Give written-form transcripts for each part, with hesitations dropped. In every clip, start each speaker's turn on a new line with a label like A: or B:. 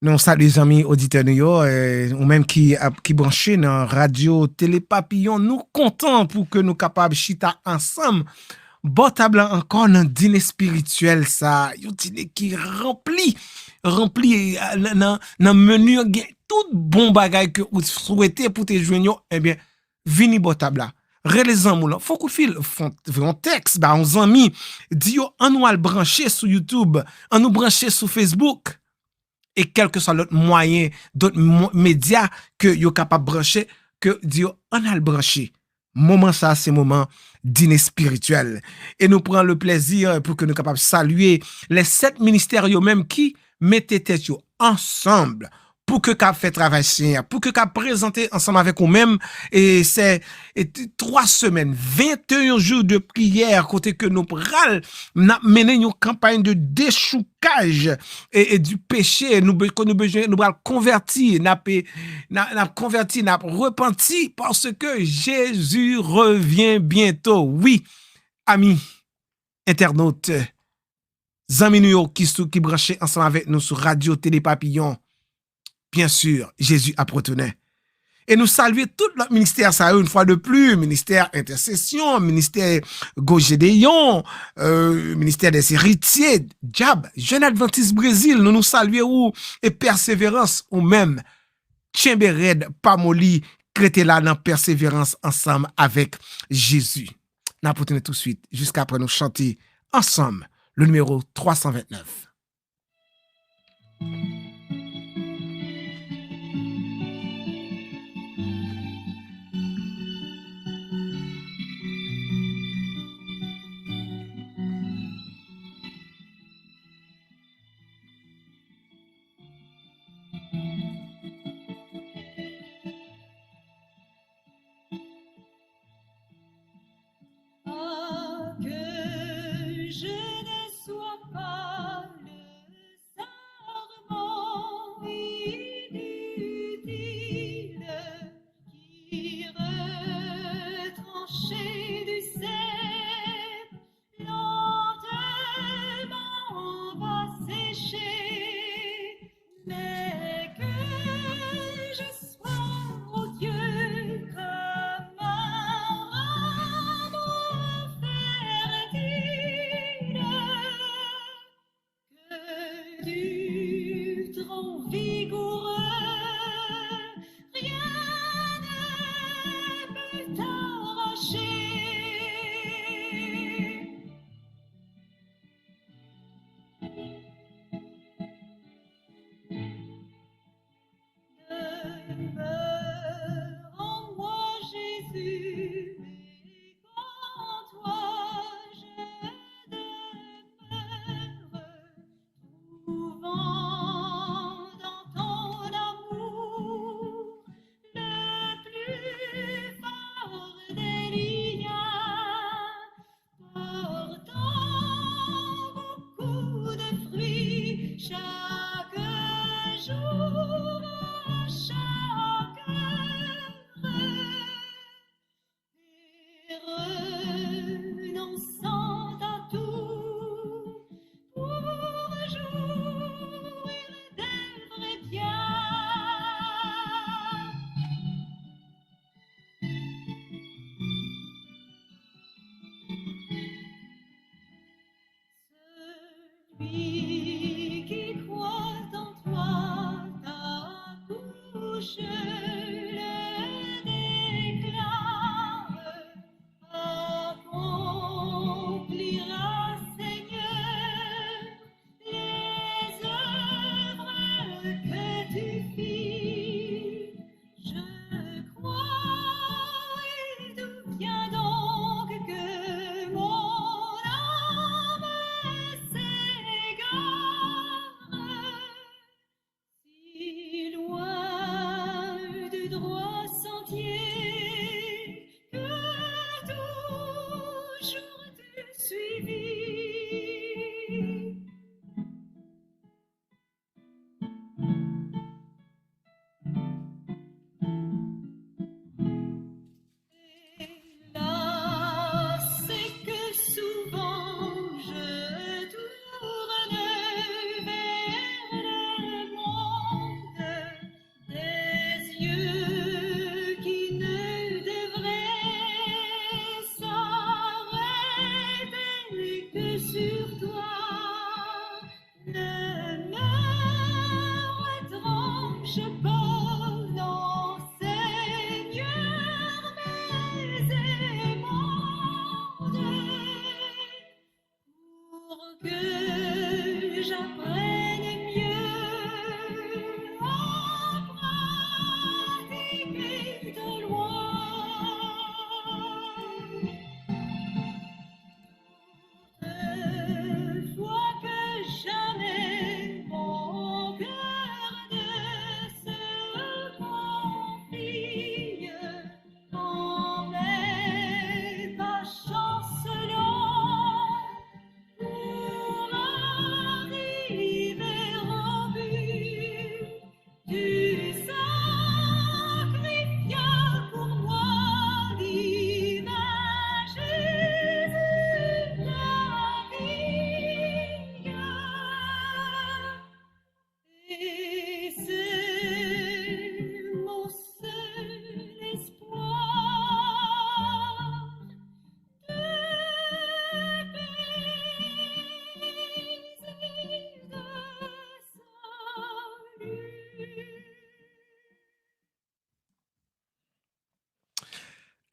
A: Nous saluons les amis auditeurs ou même qui branchés dans radio Télé Papillon. Nous comptons pour que nous capables chita ensemble. Bon table encore dans dîner spirituel ça. Un dîner qui rempli dans menu tout bon bagage que vous souhaitez pour te joindre. Eh bien, vini bon table là. Relais amour, faut qu'on file un texte, bah, on amis, dit yo, on nous brancher sur YouTube, on nous brancher sur Facebook. Et quel que soit l'autre moyen, d'autres médias que yo capable brancher, que Dieu en a le branché. Moment ça, c'est moment dîner spirituel. Et nous prenons le plaisir pour que nous capables saluer les 7 ministères eux-mêmes qui mettaient tête ensemble pour que cap fait travail Seigneur, pour que cap présenter ensemble avec nous-mêmes. Et c'est 3 semaines, 21 jours de prière, côté que nous pral mener une campagne de déchoucage et du péché. Nous pral convertir, n'a converti, n'a repenti parce que Jésus revient bientôt. Oui, amis, internautes, amis nous qui branchent ensemble avec nous sur Radio Télé Papillon. Bien sûr, Jésus appartenait. Et nous saluons tout notre ministère, ça une fois de plus, ministère intercession, ministère Gogédéon, ministère des héritiers, Diab, Jeune Adventiste Brésil, nous saluons et persévérance ou même Tchembered, Pamoli, crété là dans persévérance ensemble avec Jésus. Nous tout de suite, jusqu'à après nous chanter ensemble le numéro 329.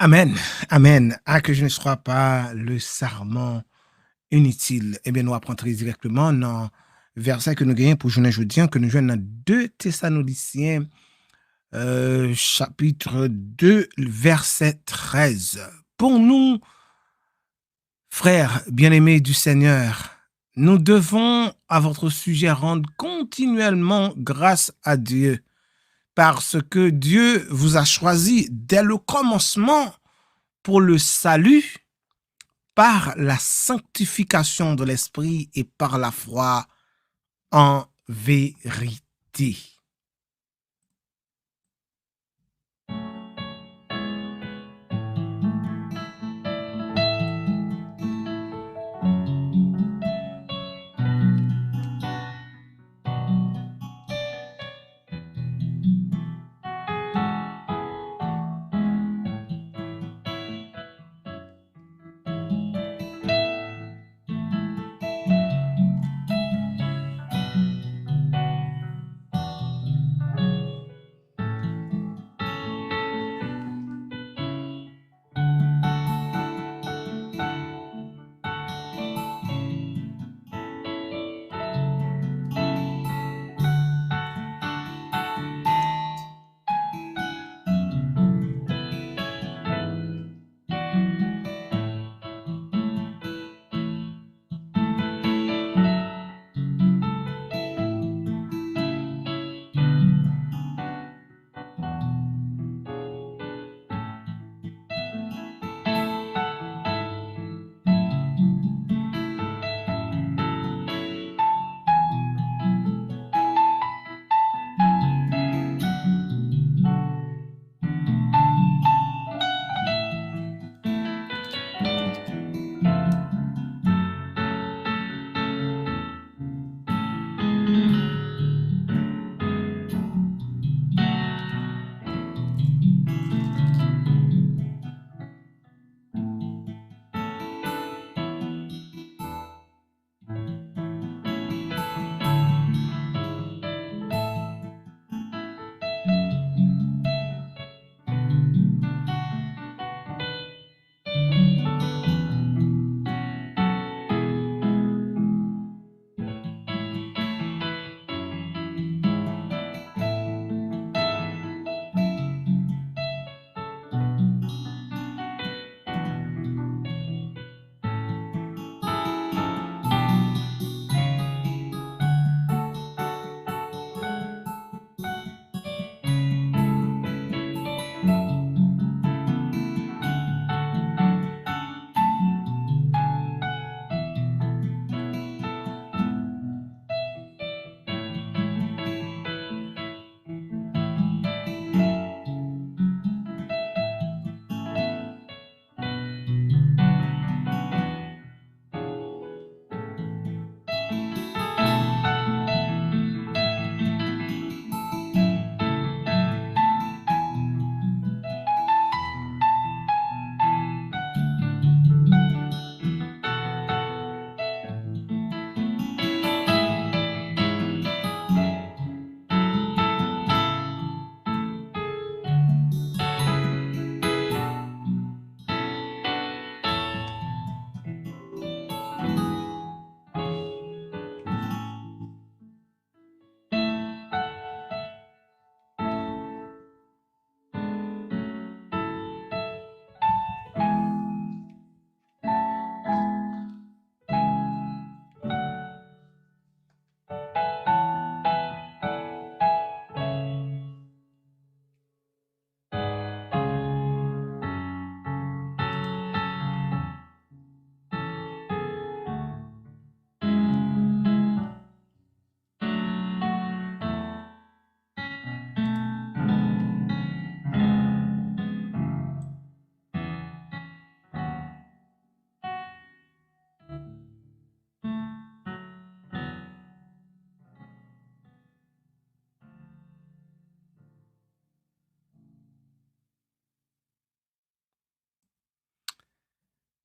A: Amen. Amen. Ah, que je ne sois pas le serment inutile. Eh bien, nous apprendrons directement dans verset que nous gagnons pour journée jeudi, que nous jouons dans 2 Thessaloniciens, chapitre 2, verset 13. Pour nous, frères bien-aimés du Seigneur, nous devons à votre sujet rendre continuellement grâce à Dieu, parce que Dieu vous a choisi dès le commencement pour le salut par la sanctification de l'esprit et par la foi en vérité.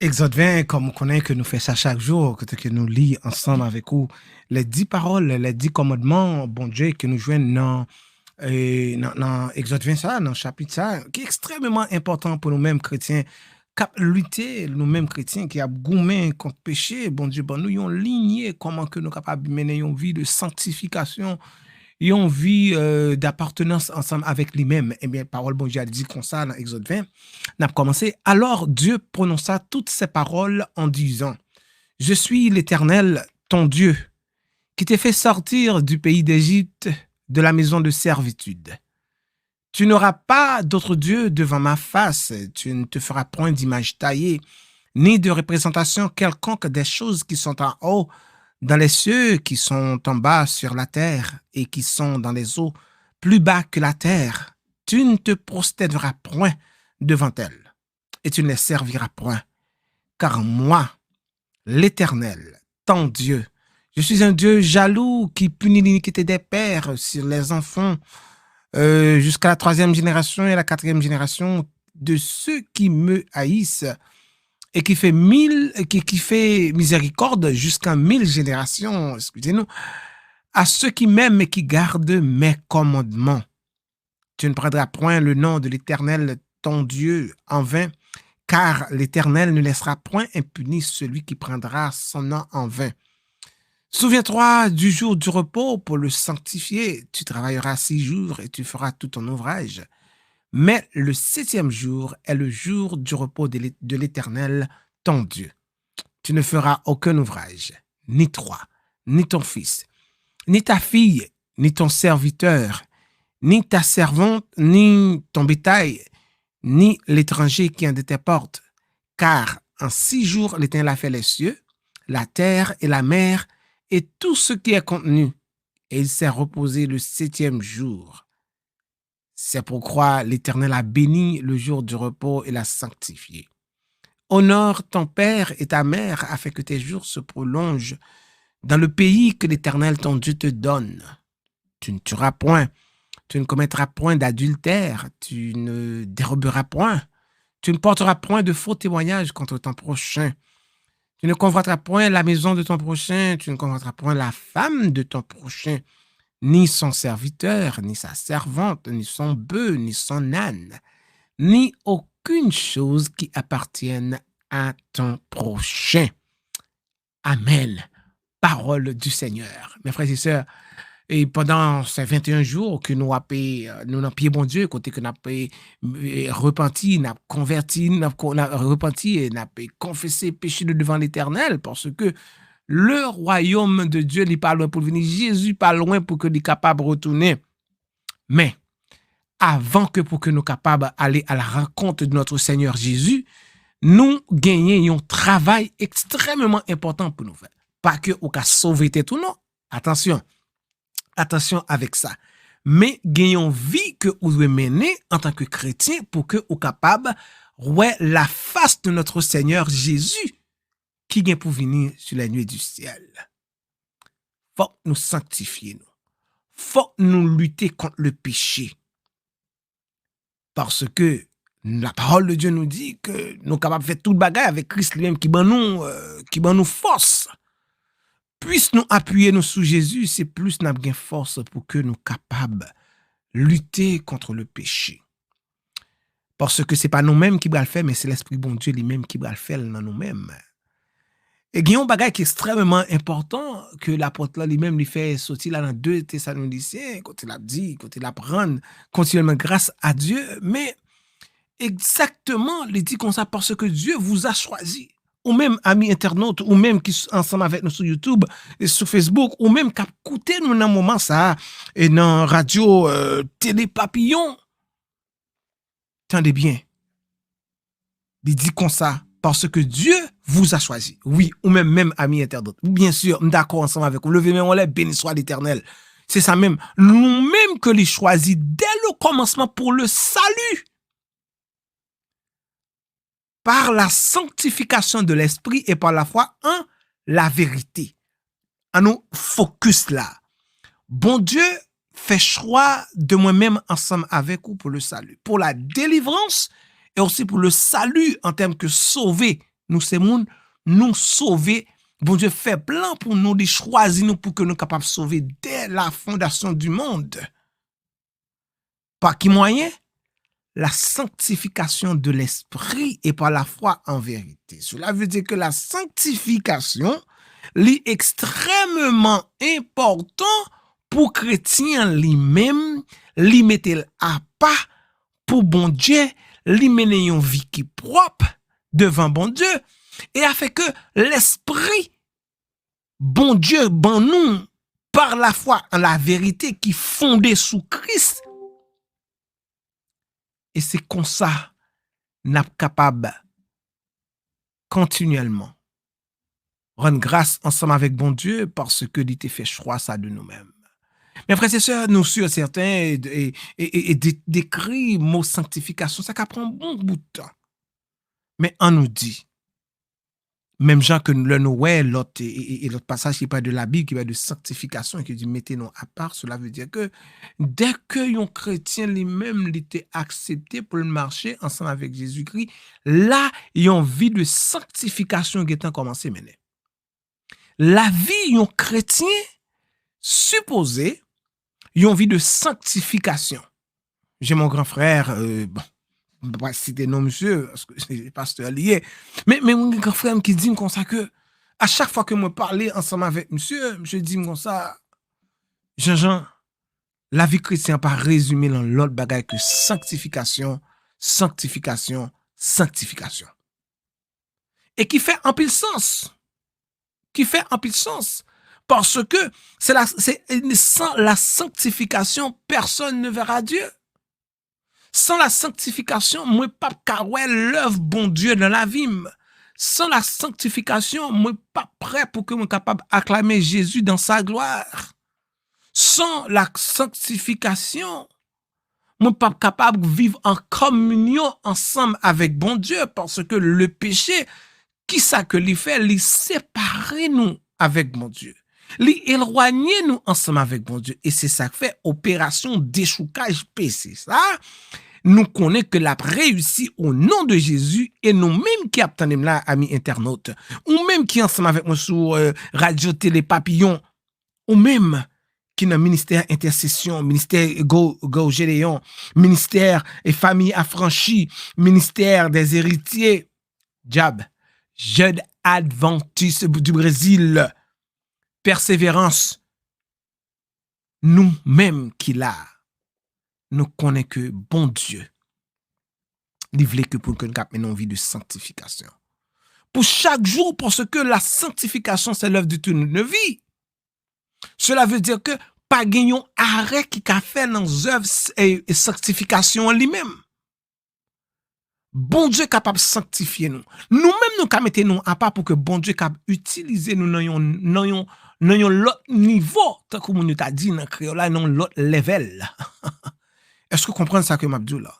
A: Exode 20, comme on connaît que nous faisons ça chaque jour, que nous lisons ensemble avec vous, les 10 paroles, les 10 commandements, bon Dieu, que nous jouons dans Et dans Exode 20, ça, dans chapitre ça, qui est extrêmement important pour nous-mêmes chrétiens, cap lutter nous-mêmes chrétiens qui a goumé contre péché, bon Dieu, bon nous yon lignée comment que nous capables de mener une vie de sanctification, une vie d'appartenance ensemble avec lui-même. Eh bien, parole bon Dieu a dit comme ça dans Exode 20. N'a commencé. Alors Dieu prononça toutes ces paroles en disant: Je suis l'Éternel, ton Dieu, qui t'ai fait sortir du pays d'Égypte, de la maison de servitude. Tu n'auras pas d'autre Dieu devant ma face, tu ne te feras point d'image taillée, ni de représentation quelconque des choses qui sont en haut dans les cieux, qui sont en bas sur la terre, et qui sont dans les eaux plus bas que la terre. Tu ne te prosterneras point devant elles, et tu ne les serviras point. Car moi, l'Éternel, ton Dieu, je suis un Dieu jaloux qui punit l'iniquité des pères sur les enfants jusqu'à la 3e génération et la 4e génération de ceux qui me haïssent et qui fait miséricorde jusqu'à 1000 générations, excusez-nous, à ceux qui m'aiment et qui gardent mes commandements. Tu ne prendras point le nom de l'Éternel, ton Dieu, en vain, car l'Éternel ne laissera point impuni celui qui prendra son nom en vain. Souviens-toi du jour du repos pour le sanctifier. Tu travailleras 6 jours et tu feras tout ton ouvrage. Mais le 7e jour est le jour du repos de l'Éternel, ton Dieu. Tu ne feras aucun ouvrage, ni toi, ni ton fils, ni ta fille, ni ton serviteur, ni ta servante, ni ton bétail, ni l'étranger qui est de tes portes. Car en 6 jours, l'Éternel a fait les cieux, la terre et la mer, et tout ce qui est contenu, et il s'est reposé le 7e jour. C'est pourquoi l'Éternel a béni le jour du repos et l'a sanctifié. Honore ton père et ta mère afin que tes jours se prolongent dans le pays que l'Éternel ton Dieu te donne. Tu ne tueras point, tu ne commettras point d'adultère, tu ne déroberas point, tu ne porteras point de faux témoignages contre ton prochain. Tu ne convoiteras point la maison de ton prochain, tu ne convoiteras point la femme de ton prochain, ni son serviteur, ni sa servante, ni son bœuf, ni son âne, ni aucune chose qui appartienne à ton prochain. Amen. Parole du Seigneur. Mes frères et sœurs, et pendant ces 21 jours que nous avons pied bon Dieu, côté que nous avons repenti, nous avons converti, nous avons repenti et nous avons confessé péché de devant l'Éternel, parce que le royaume de Dieu n'est pas loin pour venir, Jésus pas loin pour que nous soyons capables de retourner. Mais avant que pour que nous soyons capables d'aller à la rencontre de notre Seigneur Jésus, nous gagnons un travail extrêmement important pour nous faire. Pas que nous avons sauvé tout, non. Attention avec ça. Mais gagnons vie que vous devez mener en tant que chrétien pour que vous capable ouais la face de notre Seigneur Jésus qui vient pour venir sur les nuées du ciel. Faut nous sanctifier nous. Faut nous lutter contre le péché. Parce que la parole de Dieu nous dit que nous sommes capables de faire tout le bagage avec Christ lui-même qui ban nous force. Puisse nous appuyer nous sous Jésus, c'est plus nous avons force pour que nous capables de lutter contre le péché. Parce que ce n'est pas nous-mêmes qui va le faire, mais c'est l'Esprit bon Dieu lui-même qui va le faire dans nous-mêmes. Et il y a un bagage qui est extrêmement important que l'apôtre lui-même lui fait sortir là dans 2 Thessaloniciens, quand il a dit, quand il apprend continuellement grâce à Dieu, mais exactement, il dit comme ça parce que Dieu vous a choisi. Ou même amis internautes, ou même qui sont ensemble avec nous sur YouTube, et sur Facebook, ou même qui écouté nous dans un moment ça, et dans radio Télé Papillon. Tendez bien. Il dit comme ça, parce que Dieu vous a choisi. Oui, ou même amis internautes. Bien sûr, d'accord ensemble avec vous. Levez main en l'air, béni soit l'Éternel. C'est ça même. Nous-mêmes que les choisis dès le commencement pour le salut. Par la sanctification de l'esprit et par la foi en la vérité. À nous focus là. Bon Dieu fait choix de moi-même ensemble avec vous pour le salut, pour la délivrance et aussi pour le salut en termes que sauver. Nous, c'est monde, nous sauver. Bon Dieu fait plan pour nous, de choisir nous pour que nous soyons capables de sauver dès la fondation du monde. Par qui moyen? La sanctification de l'esprit et par la foi en vérité. Cela veut dire que la sanctification est extrêmement important pour chrétien lui-même, lui mettre à pas pour bon Dieu, lui mener une vie qui propre devant bon Dieu et a fait que l'esprit bon Dieu ban nous par la foi en la vérité qui fondée sous Christ. Et c'est comme ça n'a capable continuellement rendre grâce ensemble avec bon Dieu parce que il t'a fait choix ça de nous-mêmes. Mes frères et sœurs, nous sûrs certains et décrit mot sanctification, ça prend un bon bout de temps. Mais on nous dit, même gens que le Noël, l'autre passage qui parle de la Bible, qui parle de sanctification, et qui dit mettez-nous à part, cela veut dire que dès que un chrétien lui-même était accepté pour le marcher ensemble avec Jésus-Christ, là, il y a une vie de sanctification qui est commencé maintenant. La vie d'un chrétien supposé, il y a une vie de sanctification. J'ai mon grand frère, je ne vais pas citer non, monsieur, parce que c'est pasteur lié. Mais mon grand frère qui dit comme ça que, à chaque fois que moi parler ensemble avec monsieur dit comme ça, Jean-Jean, la vie chrétienne pas résumé dans l'autre bagaille que sanctification, sanctification, sanctification. Et qui fait un pile sens. Qui fait un pile sens. Parce que sans la sanctification, personne ne verra Dieu. Sans la sanctification, moi pas capable l'œuvre bon Dieu dans la vie. Sans la sanctification, moi pas prêt pour que moi capable acclamer Jésus dans sa gloire. Sans la sanctification, moi pas capable de vivre en communion ensemble avec bon Dieu parce que le péché, qui ça que lui fait, lui séparer nous avec bon Dieu. Lui éloigner nous ensemble avec bon Dieu. Et c'est ça que fait opération déchoucage péché. Ça, nous connaissons que l'a réussi au nom de Jésus et nous-mêmes qui attendons là, amis internautes, ou même qui ensemble avec moi sur Radio Télé Papillon, ou même qui dans le ministère intercession, ministère Go Gédéon, ministère et famille affranchie, ministère des héritiers, Jab, Jeune Adventiste du Brésil, persévérance, nous-mêmes qui là, nous connaissons que bon Dieu, il voulait que pour que nous ayons une vie de sanctification. Pour chaque jour, parce que la sanctification, c'est l'œuvre de toute notre vie. Cela veut dire que pas gagnons arrêt qui a fait dans l'œuvre et sanctification lui-même. Bon Dieu est capable de sanctifier nous. Nous-mêmes, nous mettons nous à part pour que bon Dieu est capable d'utiliser nous dans l'autre niveau, tant que nous t'a dit dans le créole, dans l'autre level. Est-ce que vous comprenez ça que m'abdou là?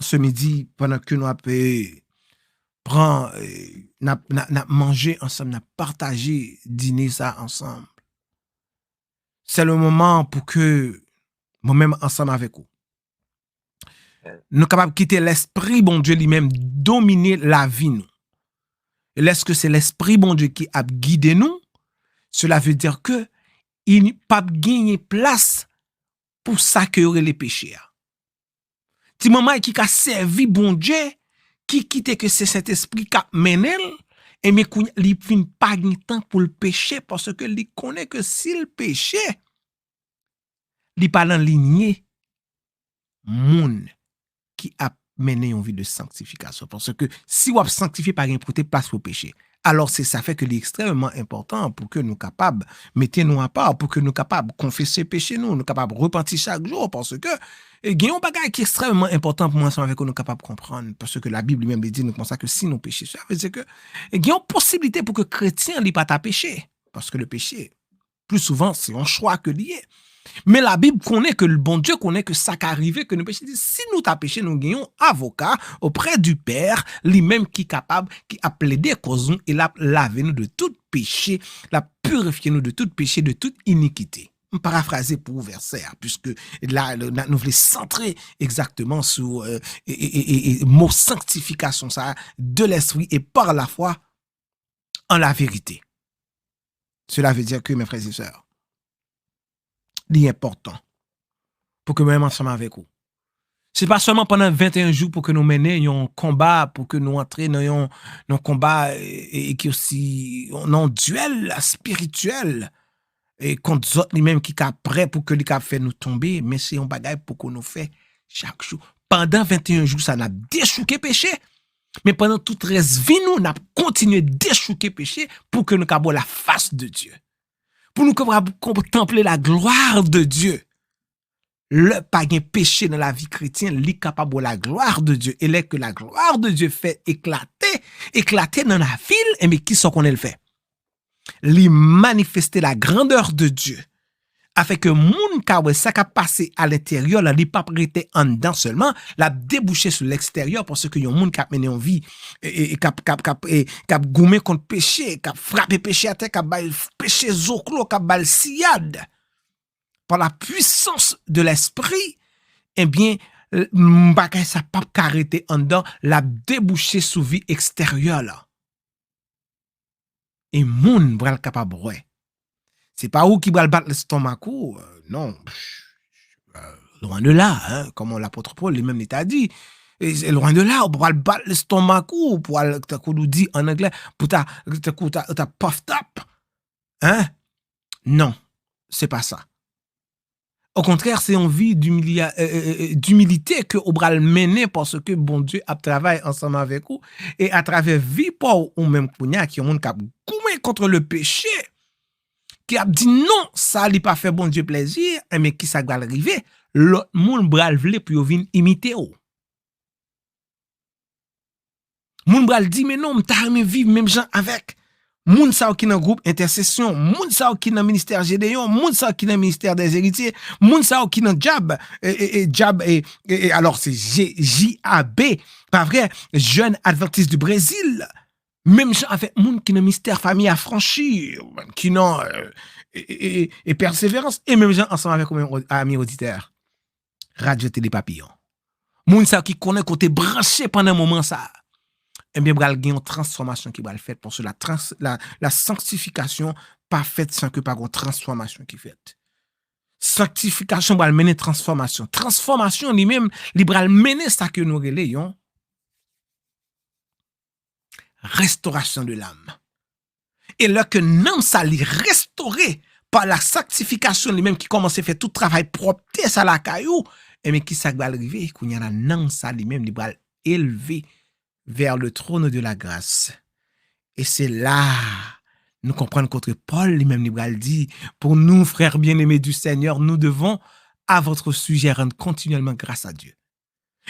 A: Ce midi, pendant que nous avons mangé ensemble, nous avons partagé dîner ça ensemble. C'est le moment pour que moi-même ensemble avec vous, nous sommes capables de quitter l'esprit bon Dieu lui-même, dominer la vie nous. Et lorsque c'est l'esprit bon Dieu qui a guidé nous, cela veut dire que il n'y a pas gagné place pour ça que aurait les péchés. Ti maman qui a servi bon Dieu, qui quitte que c'est cet esprit qui a mené, et mais il fin pas de temps pour le péché parce que il connaît que s'il péchait, il pas dans lignée moun qui a mené une vie de sanctification parce que si on sanctifié par une place pour péché. Alors c'est ça fait que c'est extrêmement important pour que nous capables mettez-nous à part pour que nous capables confesser péché nous capables repentir chaque jour parce que il y a un bagage qui est extrêmement important pour moi avec que nous capables comprendre parce que la Bible même dit nous comme ça que si nous péchons ça veut dire que il y a une possibilité pour que chrétien ne pas pécher parce que le péché plus souvent c'est un choix que lié. Mais la Bible connaît que le bon Dieu connaît que ça qu'arrive que nous péchons. Si nous t'as péché, nous gagnons avocat auprès du Père, lui-même qui est capable, qui a plaidé cause nous et l'a lavé nous de tout péché, l'a purifié nous de tout péché, de toute iniquité. On paraphraser pour verset, puisque là, nous voulons centrer exactement sur mot sanctification ça, de l'esprit et par la foi en la vérité. Cela veut dire que, mes frères et sœurs, l'important pour que nous menons ensemble avec vous. C'est pas seulement pendant 21 jours pour que nous menions un combat, pour que nous entrions dans un combat et qui aussi un duel spirituel et contre les autres mêmes qui sont prêts pour que les cap fait nous tomber, mais c'est un bagage pour que nous fait chaque jour. Pendant 21 jours, ça n'a déchouqué péché. Mais pendant toute reste vie, nous avons continué déchouquer péché pour que nous puissions la face de Dieu. Pour nous contempler la gloire de Dieu. Le pas de péché dans la vie chrétienne, li capable la gloire de Dieu. Et là que la gloire de Dieu fait éclater dans la ville, et mais qui sont qu'on le fait? Li manifester la grandeur de Dieu. Afin que moun kawe ça qui passé à l'intérieur, là, li pas prêté en dedans seulement, la débouché sur l'extérieur parce que yon moun qui a mené en vie et k'ap goumé contre péché, k'ap frappé péché à terre, k'ap bal péché zoklo, k'ap bal siyad. Par la puissance de l'esprit, eh bien, bagay ça pas arrêté en dedans, la débouché sous vie extérieure là. Et moun bral capable ouais. C'est pas où qui bral battre l'estomac non. Loin de là, hein, comme l'apôtre Paul lui-même t'a dit. Et loin de là, on va battre l'estomac pour nous dire en anglais, pour ta puffed up. Hein? Non, c'est pas ça. Au contraire, c'est une vie d'humilité que on va mener parce que bon Dieu a travaillé ensemble avec vous et à travers vie pour ou même kounya qui ont goumé contre le péché, qui a dit non, ça n'a pas fait bon Dieu plaisir, mais qui ça va arriver, l'autre monde bral vle pour venir imiter ou. Moun bral dit mais non, m'ta aimé vivre même gens avec. Moun sa qui dans groupe intercession, moun sa qui dans ministère Gédéon, moun sa qui dans ministère des héritiers, moun sa qui dans Jab et alors c'est JAB, pas vrai, jeune adventiste du Brésil. Même gens avec moun qui dans ministère famille affranchie, qui dans et persévérance et même gens ensemble avec mes amis auditeurs. Radio Télé Papillon. Moun sa qui connaît côté branché pendant un moment ça. Et bien, il y a une transformation qui va le faire parce que la sanctification pas faite sans que par une transformation qui faite. Sanctification va mener transformation. Transformation lui-même, il va mener ça que nous relayons. Restauration de l'âme. Et là que l'âme ça li restauré par la sanctification lui-même qui commence à faire tout travail propre ça la caillou, et mais qui ça va arriver qu'on y a l'âme ça lui-même il va élever vers le trône de la grâce. Et c'est là, nous comprenons qu'autre Paul, lui-même, il dit, pour nous, frères bien-aimés du Seigneur, nous devons, à votre sujet, rendre continuellement grâce à Dieu.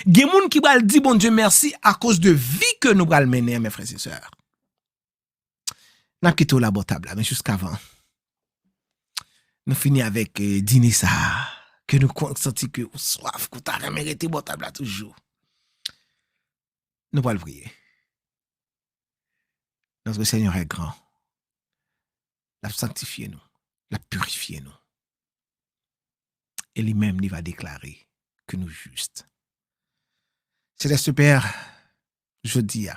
A: Il y a des gens qui va dire, bon Dieu, merci, à cause de vie que nous allons mener, mes frères et sœurs. Nous avons quitté la bonne table, mais jusqu'avant, nous finissons avec dîner ça, que nous sentons que soif, que nous avons mérité bonne table toujours. Nous allons prier. Notre Seigneur est grand. Il a sanctifié nous, il a purifié nous. Et lui-même, il va déclarer que nous sommes justes. C'est Père, je dis.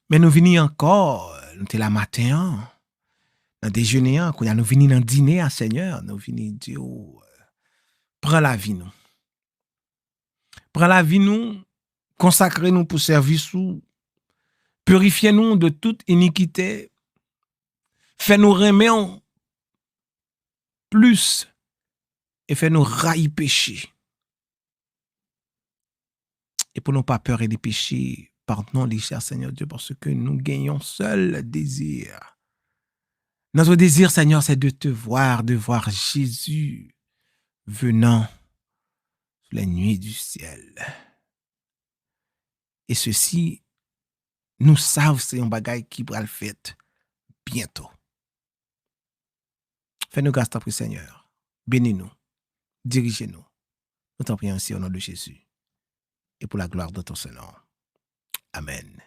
A: Mais nous venons encore, nous sommes là matin, dans déjeuner, nous venons dans dîner, Seigneur, nous venons dire, prends la vie nous. Prends la vie nous. Consacrez-nous pour service ou purifiez-nous de toute iniquité. Fais-nous remettre plus et fais-nous railler péché. Et pour nous pas peur et des péchés, pardonnons-les, cher Seigneur Dieu, parce que nous gagnons seul désir. Notre désir, Seigneur, c'est de te voir, de voir Jésus venant sur les nuits du ciel. Et ceci, nous savons c'est un bagage qui va le faire bientôt. Fais-nous grâce, t'en prie, Seigneur. Bénis-nous. Dirigez-nous. Nous t'en prions aussi au nom de Jésus. Et pour la gloire de ton Seigneur. Amen.